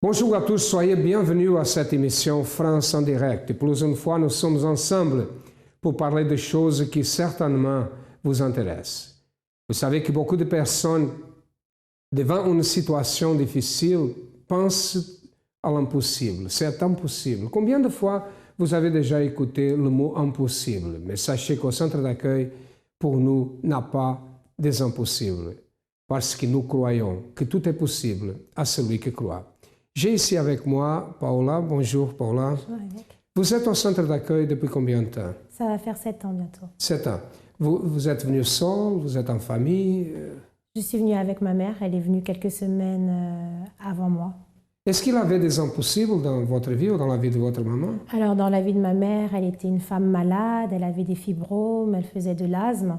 Bonjour à tous, soyez bienvenus à cette émission France en direct. Plus une fois, nous sommes ensemble pour parler de choses qui certainement vous intéressent. Vous savez que beaucoup de personnes, devant une situation difficile, pensent à l'impossible. C'est impossible. Combien de fois vous avez déjà écouté le mot impossible? Mais sachez qu'au centre d'accueil, pour nous, n'a pas des impossibles. Parce que nous croyons que tout est possible à celui qui croit. J'ai ici avec moi Paola. Bonjour Paola. Bonjour Eric. Vous êtes au centre d'accueil depuis combien de temps? Ça va faire 7 ans bientôt. 7 ans. Vous êtes venu seul? Vous êtes en famille? Je suis venue avec ma mère. Elle est venue quelques semaines avant moi. Est-ce qu'il y avait des impossibles dans votre vie ou dans la vie de votre maman? Alors dans la vie de ma mère, elle était une femme malade. Elle avait des fibromes, elle faisait de l'asthme.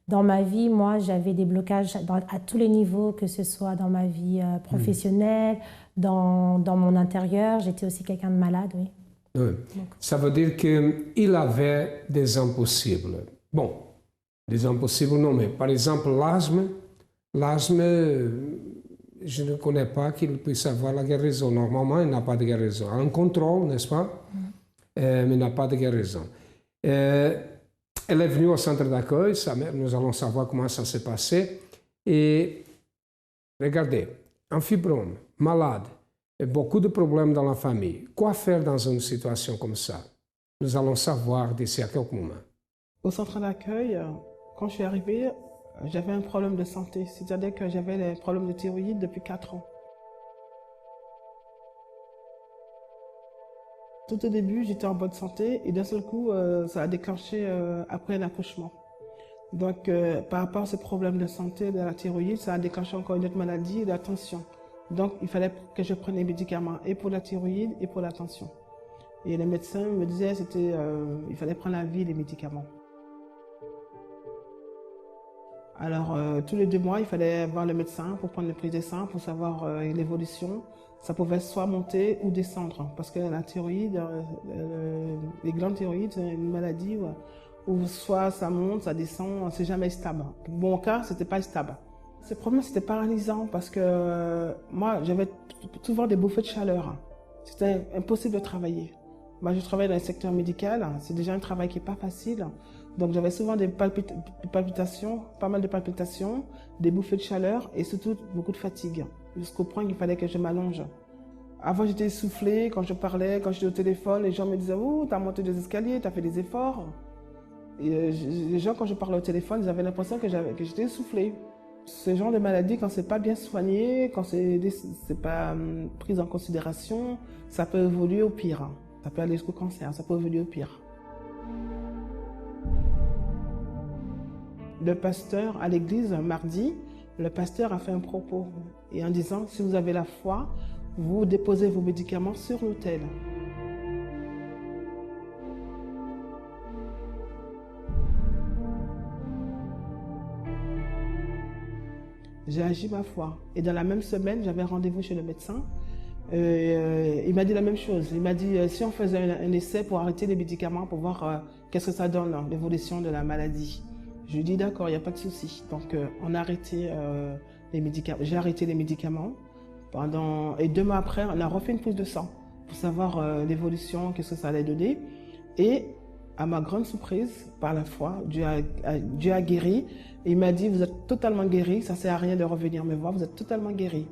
Dans ma vie, moi, j'avais des blocages à tous les niveaux, que ce soit dans ma vie professionnelle, dans mon intérieur. J'étais aussi quelqu'un de malade, oui. Oui. Ça veut dire qu'il avait des impossibles. Bon, des impossibles non, mais par exemple l'asthme, je ne connais pas qu'il puisse avoir la guérison. Normalement, il n'a pas de guérison. Un contrôle, n'est-ce pas? Mais il n'a pas de guérison. Elle est venue au centre d'accueil, sa mère, nous allons savoir comment ça s'est passé. Et regardez, un fibrome, malade, et beaucoup de problèmes dans la famille. Quoi faire dans une situation comme ça? Nous allons savoir d'ici à quelques moments. Au centre d'accueil, quand je suis arrivée, j'avais un problème de santé, c'est-à-dire que j'avais des problèmes de thyroïde depuis 4 ans. Tout au début, j'étais en bonne santé et d'un seul coup, ça a déclenché après un accouchement. Donc, par rapport à ce problème de santé de la thyroïde, ça a déclenché encore une autre maladie, la tension. Donc, il fallait que je prenne les médicaments et pour la thyroïde et pour la tension. Et les médecins me disaient qu'il fallait prendre à vie les médicaments. Alors, tous les 2 mois, il fallait voir le médecin pour prendre les prises de sang, pour savoir l'évolution. Ça pouvait soit monter ou descendre, parce que la thyroïde, les glandes thyroïdes, c'est une maladie où soit ça monte, ça descend, c'est jamais stable. Pour mon cas, c'était pas stable. Ce problème, c'était paralysant, parce que moi, j'avais souvent des bouffées de chaleur. C'était impossible de travailler. Moi, je travaille dans le secteur médical, c'est déjà un travail qui n'est pas facile. Donc j'avais souvent des palpitations, pas mal de palpitations, des bouffées de chaleur et surtout beaucoup de fatigue, jusqu'au point qu'il fallait que je m'allonge. Avant j'étais essoufflée, quand je parlais, quand j'étais au téléphone, les gens me disaient « Oh, t'as monté des escaliers, t'as fait des efforts ». Et les gens, quand je parlais au téléphone, ils avaient l'impression que j'étais essoufflée. Ce genre de maladie, quand c'est pas bien soigné, quand c'est pas pris en considération, ça peut évoluer au pire. Ça peut aller jusqu'au cancer, ça peut évoluer au pire. Le pasteur à l'église, mardi, le pasteur a fait un propos et en disant, si vous avez la foi, vous déposez vos médicaments sur l'autel. J'ai agi ma foi et dans la même semaine, j'avais rendez-vous chez le médecin. Il m'a dit la même chose. Il m'a dit, si on faisait un essai pour arrêter les médicaments, pour voir qu'est-ce que ça donne, l'évolution de la maladie. Je lui ai dit d'accord, il n'y a pas de souci. Donc on a arrêté les médicaments. J'ai arrêté les médicaments et 2 mois après, on a refait une prise de sang pour savoir l'évolution, qu'est-ce que ça allait donner. Et à ma grande surprise, par la foi, Dieu a guéri. Et il m'a dit, vous êtes totalement guéri, ça ne sert à rien de revenir me voir, vous êtes totalement guéri.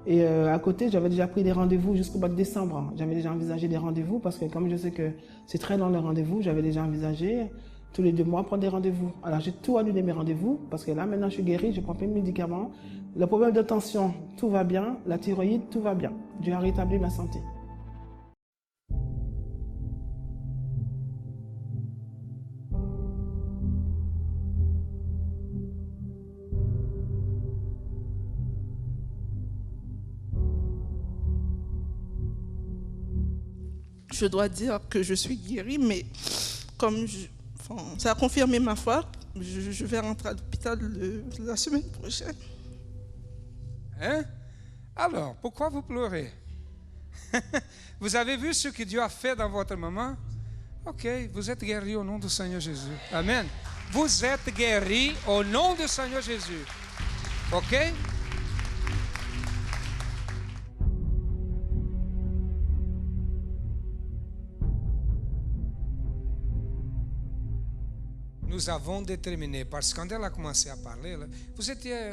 Et à côté, j'avais déjà pris des rendez-vous jusqu'au mois de décembre. J'avais déjà envisagé des rendez-vous parce que comme je sais que c'est très long le rendez-vous, j'avais déjà envisagé tous les 2 mois prendre des rendez-vous. Alors j'ai tout annulé mes rendez-vous parce que là maintenant je suis guérie, je prends plein de médicaments. Le problème de tension, tout va bien. La thyroïde, tout va bien. Dieu a rétabli ma santé. Je dois dire que je suis guérie, mais comme ça a confirmé ma foi, je vais rentrer à l'hôpital la semaine prochaine. Hein? Alors, pourquoi vous pleurez? Vous avez vu ce que Dieu a fait dans votre maman? Ok, vous êtes guéri au nom du Seigneur Jésus. Amen. Vous êtes guéri au nom du Seigneur Jésus. Ok? nous avons déterminé, parce que quand elle a commencé à parler, là, vous étiez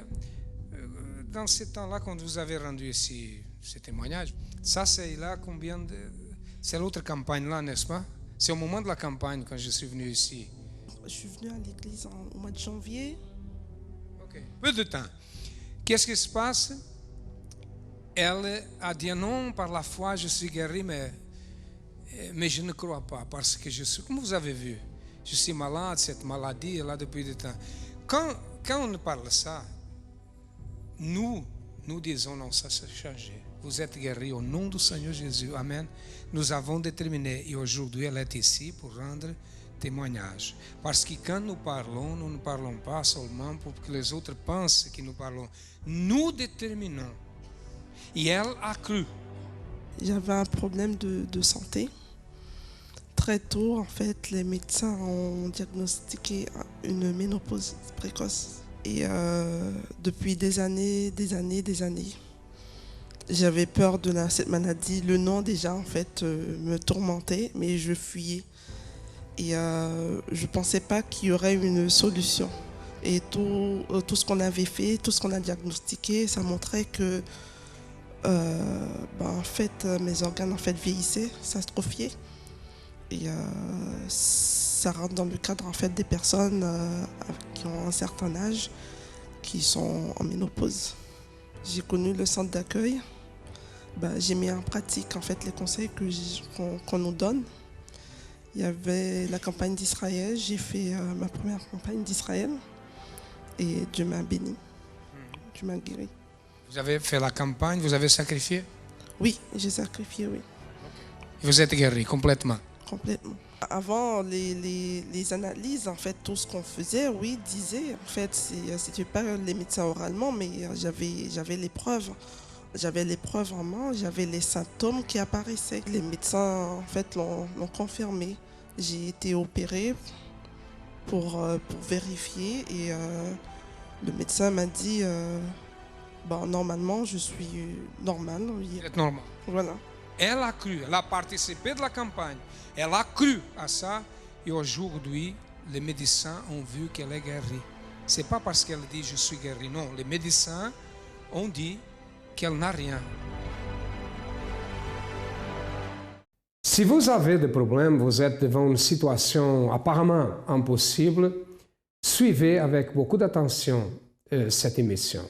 dans ce temps-là quand vous avez rendu ici ce témoignage. Ça, c'est là combien de... C'est l'autre campagne là, n'est-ce pas? C'est au moment de la campagne quand je suis venu ici. Je suis venue à l'église au mois de janvier. Ok, peu de temps. Qu'est-ce qui se passe? Elle a dit non, par la foi, je suis guérie, mais je ne crois pas, parce que je suis, comme vous avez vu, je suis malade, cette maladie est là depuis du temps. Quand on parle ça, nous disons non, ça s'est changé. Vous êtes guéris au nom du Seigneur Jésus. Amen. Nous avons déterminé, et aujourd'hui elle est ici pour rendre témoignage. Parce que quand nous parlons, nous ne parlons pas seulement pour que les autres pensent que nous parlons. Nous déterminons. Et elle a cru. J'avais un problème de santé. Très tôt, en fait, les médecins ont diagnostiqué une ménopause précoce. Et depuis des années, j'avais peur de cette maladie. Le nom déjà, en fait, me tourmentait, mais je fuyais. Et je ne pensais pas qu'il y aurait une solution. Et tout ce qu'on avait fait, tout ce qu'on a diagnostiqué, ça montrait que en fait, mes organes en fait, vieillissaient, s'atrophiaient. Et ça rentre dans le cadre en fait, des personnes qui ont un certain âge, qui sont en ménopause. J'ai connu le centre d'accueil. J'ai mis en pratique en fait, les conseils qu'on nous donne. Il y avait la campagne d'Israël. J'ai fait ma première campagne d'Israël. Et Dieu m'a béni. Dieu m'a guéri. Vous avez fait la campagne, vous avez sacrifié? Oui, j'ai sacrifié, oui. Vous êtes guéri complètement? Complètement. Avant les analyses, en fait, tout ce qu'on faisait, oui, disait, en fait, c'était pas les médecins oralement, mais j'avais les preuves. J'avais les preuves en main, j'avais les symptômes qui apparaissaient. Les médecins, en fait, l'ont confirmé. J'ai été opérée pour vérifier et le médecin m'a dit, normalement, je suis normale. Vous êtes normal. Voilà. Elle a cru, elle a participé de la campagne, elle a cru à ça et aujourd'hui, les médecins ont vu qu'elle est guérie. Ce n'est pas parce qu'elle dit je suis guérie, non. Les médecins ont dit qu'elle n'a rien. Si vous avez des problèmes, vous êtes devant une situation apparemment impossible, suivez avec beaucoup d'attention cette émission.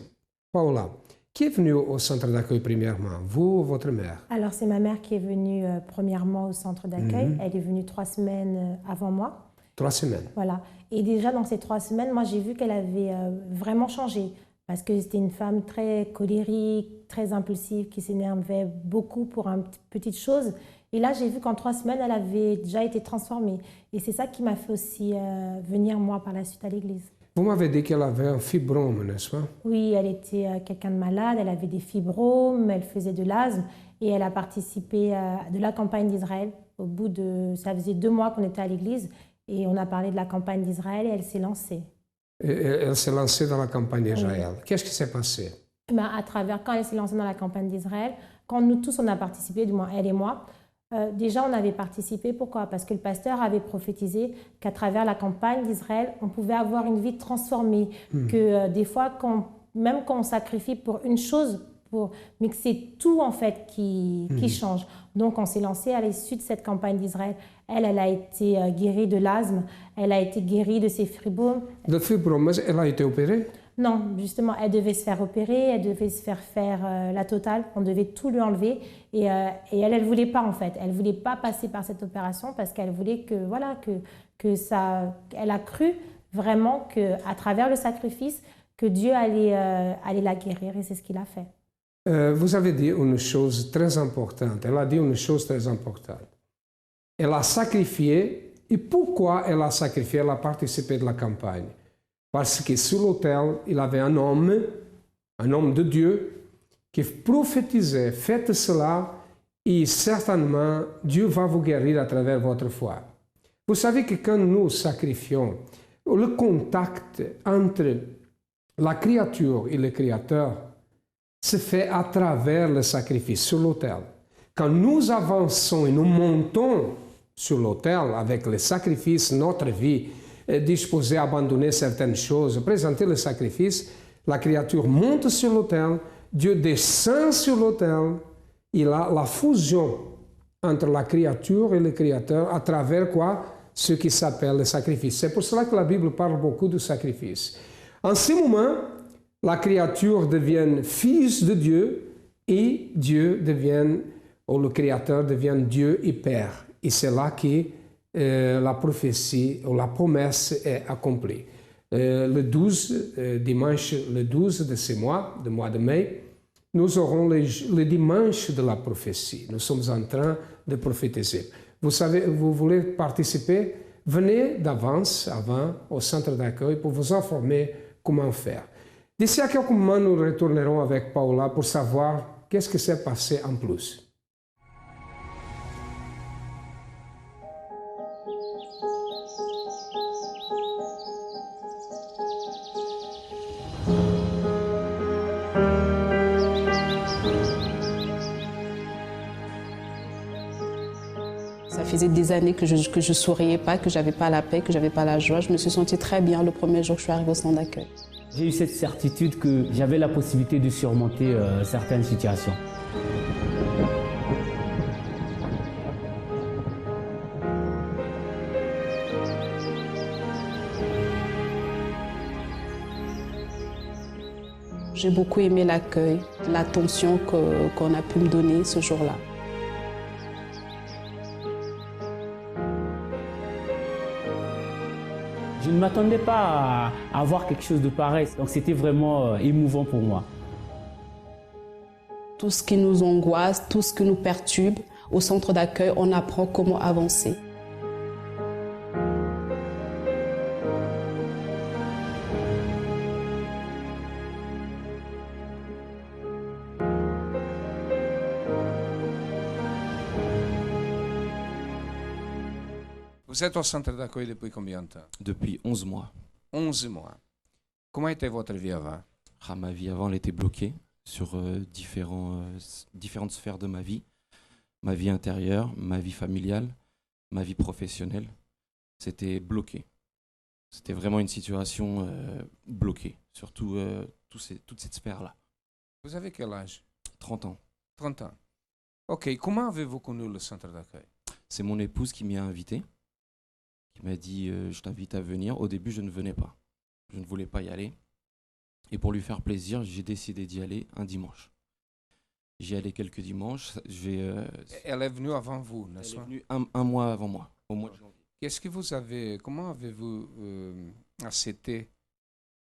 Paula, qui est venue au centre d'accueil premièrement, vous ou votre mère? Alors, c'est ma mère qui est venue premièrement au centre d'accueil. Elle est venue 3 semaines avant moi. 3 semaines. Voilà. Et déjà, dans ces 3 semaines, moi, j'ai vu qu'elle avait vraiment changé. Parce que c'était une femme très colérique, très impulsive, qui s'énervait beaucoup pour une petite chose. Et là, j'ai vu qu'en 3 semaines, elle avait déjà été transformée. Et c'est ça qui m'a fait aussi venir, moi, par la suite à l'église. Vous m'avez dit qu'elle avait un fibrome, n'est-ce pas? Oui, elle était quelqu'un de malade, elle avait des fibromes, elle faisait de l'asthme et elle a participé de la campagne d'Israël. Ça faisait 2 mois qu'on était à l'église et on a parlé de la campagne d'Israël et elle s'est lancée. Elle s'est lancée dans la campagne d'Israël. Oui. Qu'est-ce qui s'est passé? Quand elle s'est lancée dans la campagne d'Israël, quand nous tous on a participé, du moins elle et moi, déjà on avait participé. Pourquoi? Parce que le pasteur avait prophétisé qu'à travers la campagne d'Israël, on pouvait avoir une vie transformée. Que des fois, même quand on sacrifie pour une chose, mais que c'est tout en fait qui change. Donc on s'est lancé à l'issue de cette campagne d'Israël. Elle a été guérie de l'asthme, elle a été guérie de ses fibromes. De fibromes, elle a été opérée? Non, justement, elle devait se faire opérer, elle devait se faire la totale, on devait tout lui enlever. Et elle ne voulait pas en fait, elle ne voulait pas passer par cette opération parce qu'elle voulait que ça... Elle a cru vraiment qu'à travers le sacrifice, que Dieu allait la guérir et c'est ce qu'il a fait. Vous avez dit une chose très importante. Elle a dit une chose très importante. Elle a sacrifié. Et pourquoi elle a sacrifié? Elle a participé de la campagne. Parce que sur l'autel, il y avait un homme de Dieu, qui prophétisait, faites cela et certainement Dieu va vous guérir à travers votre foi. Vous savez que quand nous sacrifions, le contact entre la créature et le Créateur se fait à travers le sacrifice sur l'autel. Quand nous avançons et nous montons sur l'autel avec le sacrifice, notre vie disposée à abandonner certaines choses, présenter le sacrifice, la créature monte sur l'autel, Dieu descend sur l'autel, il a la fusion entre la créature et le Créateur à travers quoi? Ce qui s'appelle le sacrifice. C'est pour cela que la Bible parle beaucoup du sacrifice. En ce moment, la créature devient fils de Dieu et Dieu devient, ou le Créateur devient Dieu et Père. Et c'est là que la prophétie ou la promesse est accomplie. Le 12, dimanche le 12 de ce mois, le mois de mai, nous aurons le dimanche de la prophétie. Nous sommes en train de prophétiser. Vous savez, vous voulez participer? Venez d'avance, avant, au centre d'accueil pour vous informer comment faire. D'ici à quelques moments, nous retournerons avec Paula pour savoir qu'est-ce qui s'est passé en plus. Ça faisait des années que je souriais pas, que j'avais pas la paix, que j'avais pas la joie. Je me suis sentie très bien le premier jour que je suis arrivée au centre d'accueil. J'ai eu cette certitude que j'avais la possibilité de surmonter certaines situations. J'ai beaucoup aimé l'accueil, l'attention qu'on a pu me donner ce jour-là. Je ne m'attendais pas à avoir quelque chose de pareil, donc c'était vraiment émouvant pour moi. Tout ce qui nous angoisse, tout ce qui nous perturbe, au centre d'accueil, on apprend comment avancer. Vous êtes au centre d'accueil depuis combien de temps? Depuis 11 mois. 11 mois. Comment était votre vie avant? Ma vie avant, elle était bloquée sur différentes sphères de ma vie. Ma vie intérieure, ma vie familiale, ma vie professionnelle. C'était bloqué. C'était vraiment une situation bloquée, surtout toute cette sphère-là. Vous avez quel âge? 30 ans. 30 ans. Ok, comment avez-vous connu le centre d'accueil? C'est mon épouse qui m'y a invité, qui m'a dit je t'invite à venir. Au début, je ne venais pas. Je ne voulais pas y aller. Et pour lui faire plaisir, j'ai décidé d'y aller un dimanche. J'y allais quelques dimanches. Elle est venue avant vous, n'est-ce pas? Elle est venue un mois avant moi, au mois de janvier. Comment avez-vous accepté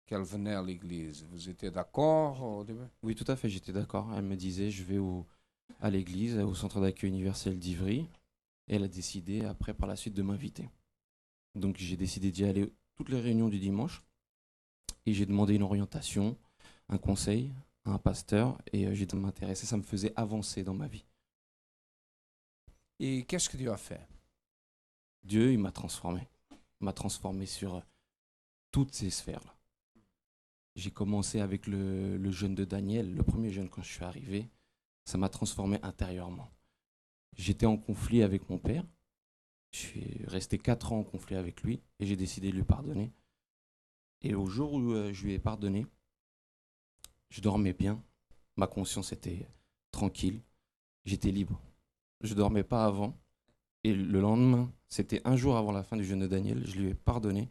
qu'elle venait à l'église? Vous étiez d'accord au début? Oui, tout à fait, j'étais d'accord. Elle me disait je vais à l'église, au centre d'accueil universel d'Ivry. Et elle a décidé après, par la suite, de m'inviter. Donc j'ai décidé d'y aller toutes les réunions du dimanche. Et j'ai demandé une orientation, un conseil à un pasteur. Et j'ai m'intéressé, ça me faisait avancer dans ma vie. Et qu'est-ce que Dieu a fait? Dieu, il m'a transformé. Il m'a transformé sur toutes ces sphères-là. J'ai commencé avec le jeûne de Daniel, le premier jeûne quand je suis arrivé. Ça m'a transformé intérieurement. J'étais en conflit avec mon père. Je suis resté 4 ans en conflit avec lui et j'ai décidé de lui pardonner. Et au jour où je lui ai pardonné, je dormais bien. Ma conscience était tranquille. J'étais libre. Je ne dormais pas avant. Et le lendemain, c'était un jour avant la fin du jeûne de Daniel, je lui ai pardonné.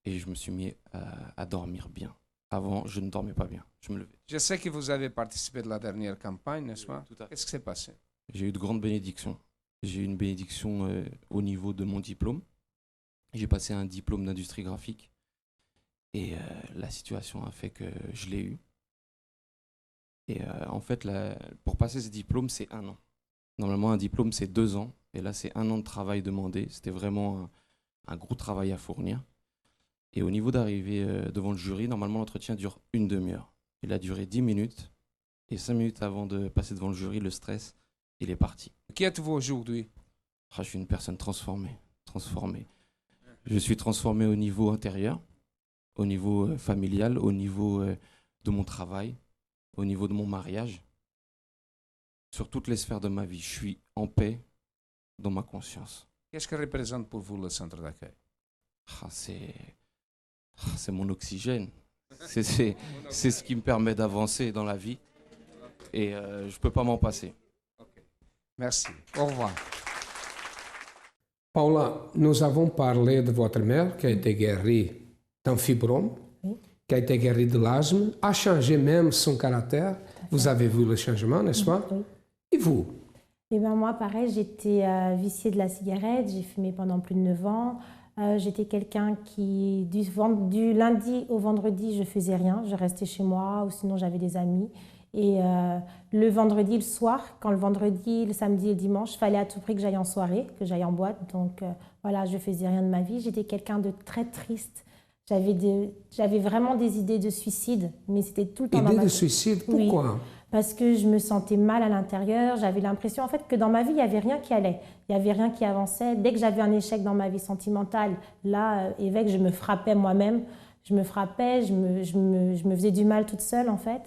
Et je me suis mis à dormir bien. Avant, je ne dormais pas bien. Je me levais. Je sais que vous avez participé de la dernière campagne, n'est-ce pas? Tout à fait. Qu'est-ce qui s'est passé? J'ai eu de grandes bénédictions. J'ai eu une bénédiction au niveau de mon diplôme. J'ai passé un diplôme d'industrie graphique. Et la situation a fait que je l'ai eu. Et en fait, pour passer ce diplôme, c'est 1 an. Normalement, un diplôme, c'est 2 ans. Et là, c'est 1 an de travail demandé. C'était vraiment un gros travail à fournir. Et au niveau d'arriver devant le jury, normalement, l'entretien dure une demi-heure. Il a duré 10 minutes. Et 5 minutes avant de passer devant le jury, le stress, il est parti. Qui êtes-vous aujourd'hui? Je suis une personne transformée. Je suis transformé au niveau intérieur, au niveau familial, au niveau de mon travail, au niveau de mon mariage. Sur toutes les sphères de ma vie, je suis en paix dans ma conscience. Qu'est-ce que représente pour vous le centre d'accueil? c'est mon oxygène. C'est ce qui me permet d'avancer dans la vie. Et je ne peux pas m'en passer. Merci. Au revoir. Paula, nous avons parlé de votre mère qui a été guérie d'un fibrome, qui a été guérie de l'asthme, a changé même son caractère. Vous avez vu le changement, n'est-ce pas? Oui. Et vous? Eh ben moi, pareil, j'étais viciée de la cigarette, j'ai fumé pendant plus de 9 ans. J'étais quelqu'un qui, du lundi au vendredi, je faisais rien, je restais chez moi ou sinon j'avais des amis. Et le vendredi, le soir, quand le vendredi, le samedi et le dimanche, il fallait à tout prix que j'aille en soirée, que j'aille en boîte. Donc voilà, je faisais rien de ma vie. J'étais quelqu'un de très triste. J'avais vraiment des idées de suicide, mais c'était tout le temps dans ma Idées de tête. suicide, pourquoi? Oui, parce que je me sentais mal à l'intérieur. J'avais l'impression en fait que dans ma vie, il n'y avait rien qui allait. Il n'y avait rien qui avançait. Dès que j'avais un échec dans ma vie sentimentale, là, évêque, je me frappais moi-même. Je me frappais, je me faisais du mal toute seule en fait.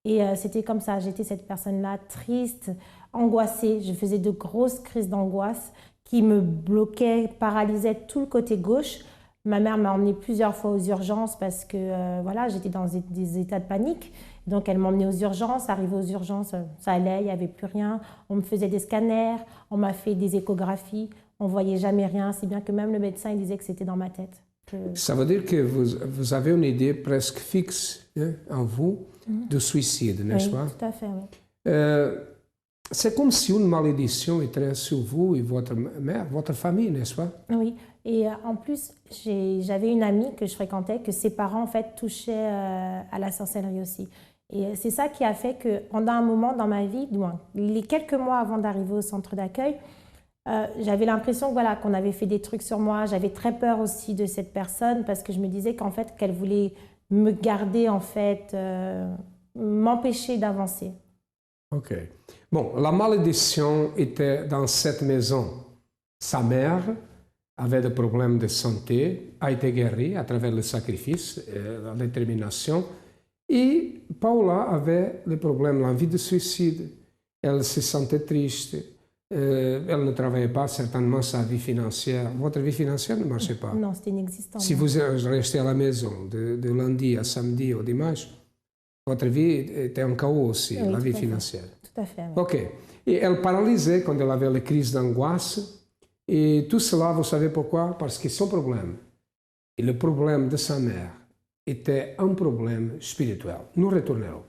Et c'était comme ça, j'étais cette personne-là triste, angoissée. Je faisais de grosses crises d'angoisse qui me bloquaient, paralysaient tout le côté gauche. Ma mère m'a emmenée plusieurs fois aux urgences parce que voilà, j'étais dans des états de panique. Donc elle m'emmenait aux urgences, arrivée aux urgences, ça allait, il n'y avait plus rien. On me faisait des scanners, on m'a fait des échographies, on ne voyait jamais rien, si bien que même le médecin il disait que c'était dans ma tête. Ça veut dire que vous avez une idée presque fixe en vous de suicide, n'est-ce pas? Oui, tout à fait, oui. C'est comme si une malédiction était sur vous et votre mère, votre famille, n'est-ce pas? Oui, et en plus, j'avais une amie que je fréquentais, que ses parents en fait touchaient à la sorcellerie aussi. Et c'est ça qui a fait que pendant un moment dans ma vie, les quelques mois avant d'arriver au centre d'accueil, j'avais l'impression voilà, qu'on avait fait des trucs sur moi. J'avais très peur aussi de cette personne parce que je me disais qu'en fait, qu'elle voulait me garder, en fait, m'empêcher d'avancer. Ok. Bon, la malédiction était dans cette maison. Sa mère avait des problèmes de santé, a été guérie à travers le sacrifice, la détermination. Et Paula avait le problème, l'envie de suicide. Elle se sentait triste. Elle ne travaillait pas certainement sa vie financière. Votre vie financière ne marchait pas. Non, c'était inexistant. Si vous restez à la maison de lundi à samedi au dimanche, votre vie était en chaos aussi, oui, la vie financière. Tout à fait. Oui. Ok. Et elle paralysait quand elle avait les crises d'angoisse. Et tout cela, vous savez pourquoi? Parce que son problème, et le problème de sa mère, était un problème spirituel. Nous retournerons.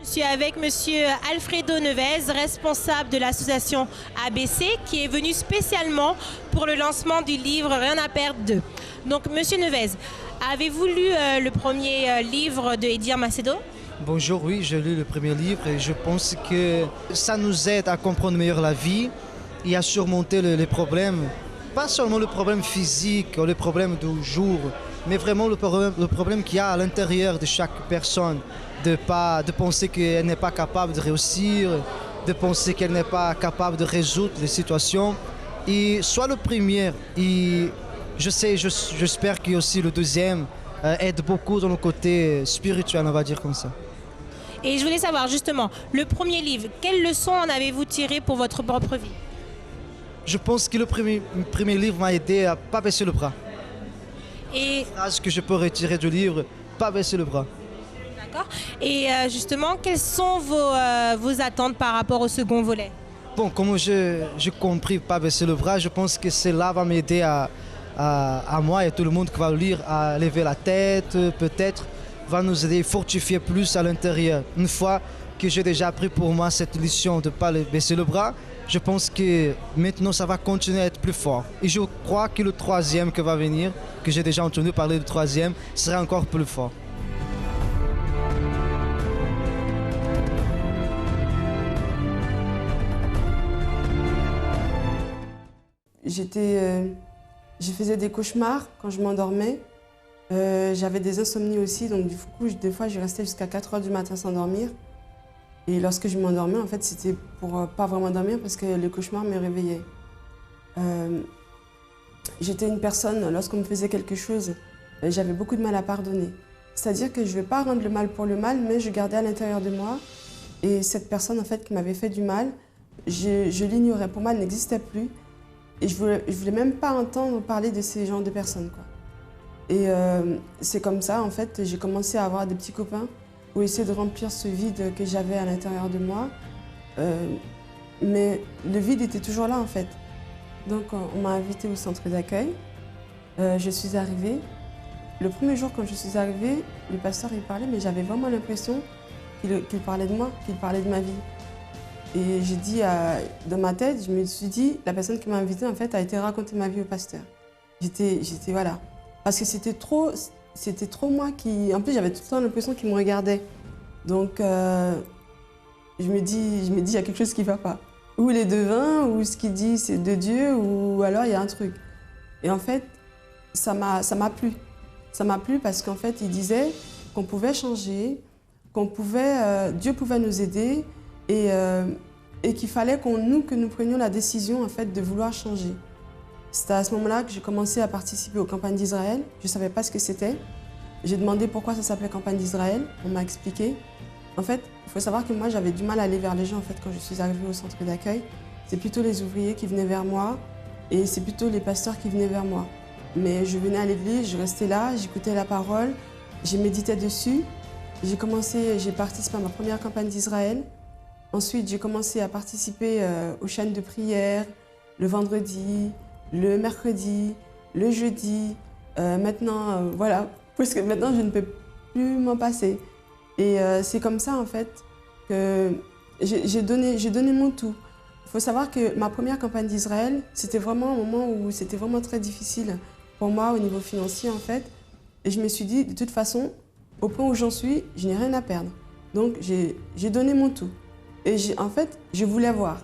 Je suis avec monsieur Alfredo Nevez, responsable de l'association ABC, qui est venu spécialement pour le lancement du livre Rien à perdre 2. Donc monsieur Nevez, avez-vous lu le premier livre de Edir Macedo? Bonjour, oui, j'ai lu le premier livre et je pense que ça nous aide à comprendre mieux la vie et à surmonter les problèmes. Pas seulement le problème physique ou le problème du jour, mais vraiment le problème qu'il y a à l'intérieur de chaque personne. De penser qu'elle n'est pas capable de réussir, de penser qu'elle n'est pas capable de résoudre les situations. Et soit le premier, et j'espère que aussi le deuxième aide beaucoup dans le côté spirituel, on va dire comme ça. Et je voulais savoir justement, le premier livre, quelles leçons en avez-vous tiré pour votre propre vie? Je pense que le premier livre m'a aidé à ne pas baisser le bras. Et ce que je peux retirer du livre, pas baisser le bras. D'accord. Et justement, quelles sont vos attentes par rapport au second volet? Bon, comme j'ai compris, pas baisser le bras, je pense que cela va m'aider à moi et tout le monde qui va le lire à lever la tête, peut-être, va nous aider à fortifier plus à l'intérieur. Une fois que j'ai déjà appris pour moi cette leçon de ne pas baisser le bras, je pense que maintenant ça va continuer à être plus fort. Et je crois que le troisième qui va venir, que j'ai déjà entendu parler du troisième, sera encore plus fort. Je faisais des cauchemars quand je m'endormais. J'avais des insomnies aussi, donc du coup, des fois, je restais jusqu'à 4 h du matin sans dormir. Et lorsque je m'endormais, en fait, c'était pour pas vraiment dormir parce que le cauchemar me réveillait. J'étais une personne, lorsqu'on me faisait quelque chose, j'avais beaucoup de mal à pardonner. C'est-à-dire que je ne vais pas rendre le mal pour le mal, mais je gardais à l'intérieur de moi. Et cette personne, en fait, qui m'avait fait du mal, je l'ignorais. Pour moi, elle n'existait plus. Et je voulais même pas entendre parler de ces genres de personnes, quoi. Et c'est comme ça, en fait, j'ai commencé à avoir des petits copains pour essayer de remplir ce vide que j'avais à l'intérieur de moi. Mais le vide était toujours là, en fait. Donc, on m'a invitée au centre d'accueil. Je suis arrivée. Le premier jour, quand je suis arrivée, le pasteur, il parlait, mais j'avais vraiment l'impression qu'il parlait de moi, qu'il parlait de ma vie. Et j'ai dit, dans ma tête, je me suis dit, la personne qui m'a invitée, en fait, a été raconter ma vie au pasteur. J'étais voilà. Parce que c'était trop moi qui... En plus, j'avais tout le temps l'impression qu'il me regardait. Donc, je me dis, il y a quelque chose qui ne va pas. Ou il est devin, ou ce qu'il dit, c'est de Dieu, ou alors il y a un truc. Et en fait, ça m'a plu. Ça m'a plu parce qu'en fait, il disait qu'on pouvait changer, Dieu pouvait nous aider et qu'il fallait que nous prenions la décision, en fait, de vouloir changer. C'était à ce moment-là que j'ai commencé à participer aux campagnes d'Israël. Je ne savais pas ce que c'était. J'ai demandé pourquoi ça s'appelait campagne d'Israël. On m'a expliqué. En fait, il faut savoir que moi, j'avais du mal à aller vers les gens, en fait, quand je suis arrivée au centre d'accueil. C'est plutôt les ouvriers qui venaient vers moi et c'est plutôt les pasteurs qui venaient vers moi. Mais je venais à l'église, je restais là, j'écoutais la parole, je méditais dessus. J'ai participé à ma première campagne d'Israël. Ensuite, j'ai commencé à participer aux chaînes de prière, le vendredi, le mercredi, le jeudi. Maintenant, voilà, parce que maintenant, je ne peux plus m'en passer. Et c'est comme ça, en fait, que j'ai donné mon tout. Il faut savoir que ma première campagne d'Israël, c'était vraiment un moment où c'était vraiment très difficile pour moi au niveau financier, en fait. Et je me suis dit, de toute façon, au point où j'en suis, je n'ai rien à perdre. Donc, j'ai donné mon tout. Et en fait, je voulais voir.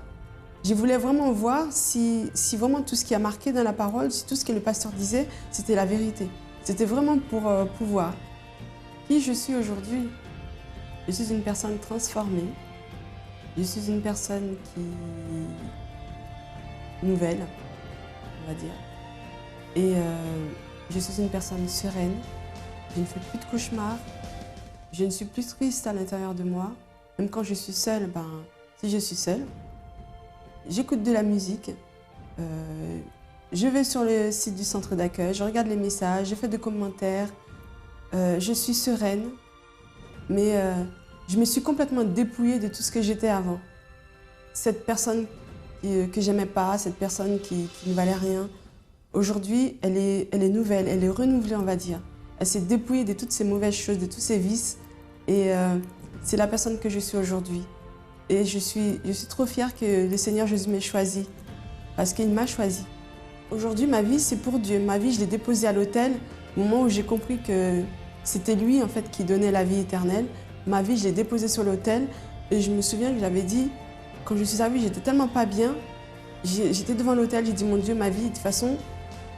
Je voulais vraiment voir si vraiment tout ce qui a marqué dans la parole, si tout ce que le pasteur disait, c'était la vérité. C'était vraiment pour pouvoir. Qui je suis aujourd'hui? Je suis une personne transformée. Je suis une personne nouvelle, on va dire. Et je suis une personne sereine. Je ne fais plus de cauchemars. Je ne suis plus triste à l'intérieur de moi. Même quand je suis seule, si je suis seule, j'écoute de la musique. Je vais sur le site du centre d'accueil, je regarde les messages, je fais des commentaires. Je suis sereine. Mais je me suis complètement dépouillée de tout ce que j'étais avant. Cette personne que j'aimais pas, cette personne qui ne valait rien, aujourd'hui, elle est nouvelle, elle est renouvelée, on va dire. Elle s'est dépouillée de toutes ces mauvaises choses, de tous ces vices. Et c'est la personne que je suis aujourd'hui. Et je suis trop fière que le Seigneur Jésus m'ait choisie, parce qu'il m'a choisie. Aujourd'hui, ma vie, c'est pour Dieu. Ma vie, je l'ai déposée à l'autel au moment où j'ai compris que c'était lui, en fait, qui donnait la vie éternelle. Ma vie, je l'ai déposée sur l'autel. Et je me souviens que j'avais dit, quand je suis arrivée, j'étais tellement pas bien. J'étais devant l'autel, j'ai dit, mon Dieu, ma vie, de toute façon,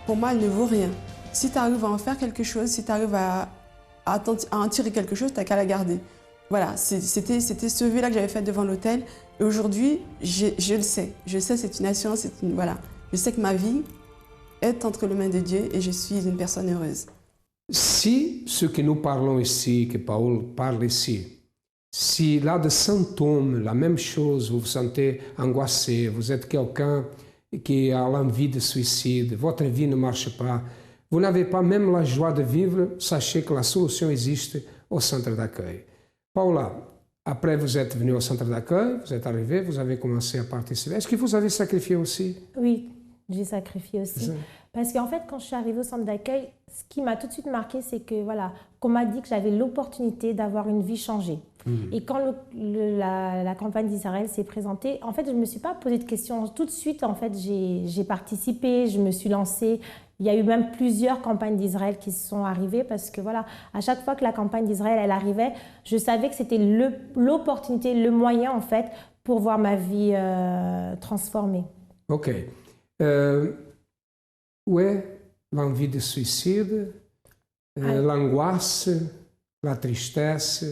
pour moi, elle ne vaut rien. Si tu arrives à en faire quelque chose, si tu arrives à en tirer quelque chose, tu n'as qu'à la garder. Voilà, c'était ce vœu-là que j'avais fait devant l'autel. Et aujourd'hui, je le sais. Je sais, c'est une assurance, voilà. Je sais que ma vie est entre les mains de Dieu et je suis une personne heureuse. Si ce que nous parlons ici, que Paul parle ici, si là de symptômes, la même chose, vous vous sentez angoissé, vous êtes quelqu'un qui a l'envie de suicide, votre vie ne marche pas, vous n'avez pas même la joie de vivre, sachez que la solution existe au centre d'accueil. Paula, après vous êtes venue au centre d'accueil, vous êtes arrivée, vous avez commencé à participer. Est-ce que vous avez sacrifié aussi? Oui, j'ai sacrifié aussi. Parce qu'en fait, quand je suis arrivée au centre d'accueil, ce qui m'a tout de suite marqué, c'est que voilà, qu'on m'a dit que j'avais l'opportunité d'avoir une vie changée. Et quand la campagne d'Israël s'est présentée, en fait, je ne me suis pas posé de questions. Tout de suite, en fait, j'ai participé, je me suis lancée. Il y a eu même plusieurs campagnes d'Israël qui sont arrivées parce que voilà, à chaque fois que la campagne d'Israël elle arrivait, je savais que c'était l'opportunité, le moyen en fait pour voir ma vie transformée. Ok. Où est l'envie de suicide, l'angoisse, la tristesse?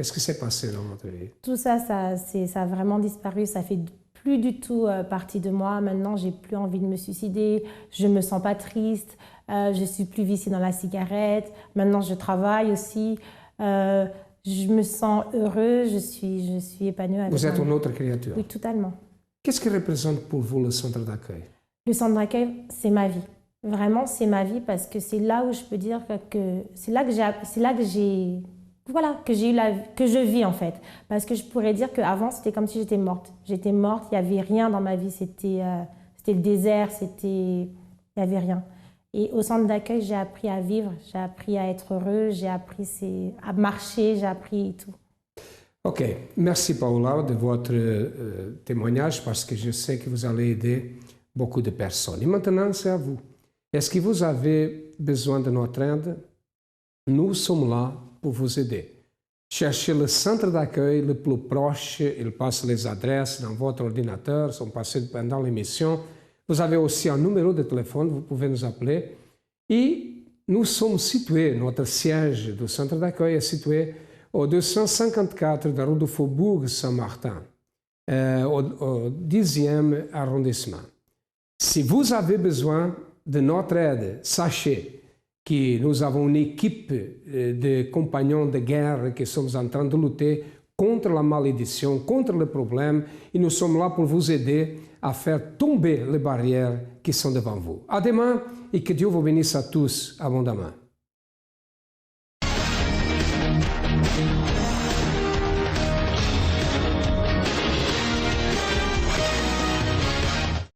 Qu'est-ce qui s'est passé dans votre vie? Tout ça, ça a vraiment disparu. Ça fait plus du tout partie de moi. Maintenant, j'ai plus envie de me suicider. Je me sens pas triste. Je suis plus viciée dans la cigarette. Maintenant, je travaille aussi. Je me sens heureuse. Je suis épanouie. Vous êtes une autre créature. Oui, totalement. Qu'est-ce qui représente pour vous le centre d'accueil? Le centre d'accueil, c'est ma vie. Vraiment, c'est ma vie parce que c'est là où je peux dire que c'est là que j'ai voilà, que je vis en fait. Parce que je pourrais dire qu'avant, c'était comme si j'étais morte. J'étais morte, il n'y avait rien dans ma vie. C'était le désert, il n'y avait rien. Et au centre d'accueil, j'ai appris à vivre, j'ai appris à être heureuse, j'ai appris à marcher, j'ai appris tout. Ok, merci Paola de votre témoignage parce que je sais que vous allez aider beaucoup de personnes. Et maintenant, c'est à vous. Est-ce que vous avez besoin de notre aide? Nous sommes là pour vous aider. Cherchez le centre d'accueil le plus proche. Il passe les adresses dans votre ordinateur, sont passées pendant l'émission. Vous avez aussi un numéro de téléphone, vous pouvez nous appeler. Et nous sommes situés, notre siège du centre d'accueil est situé au 254 de la rue du Faubourg Saint-Martin, au 10e arrondissement. Si vous avez besoin de notre aide, sachez que nous avons une équipe de compagnons de guerre qui sommes en train de lutter contre la malédiction, contre le problème, et nous sommes là pour vous aider à faire tomber les barrières qui sont devant vous. À demain et que Dieu vous bénisse à tous abondamment.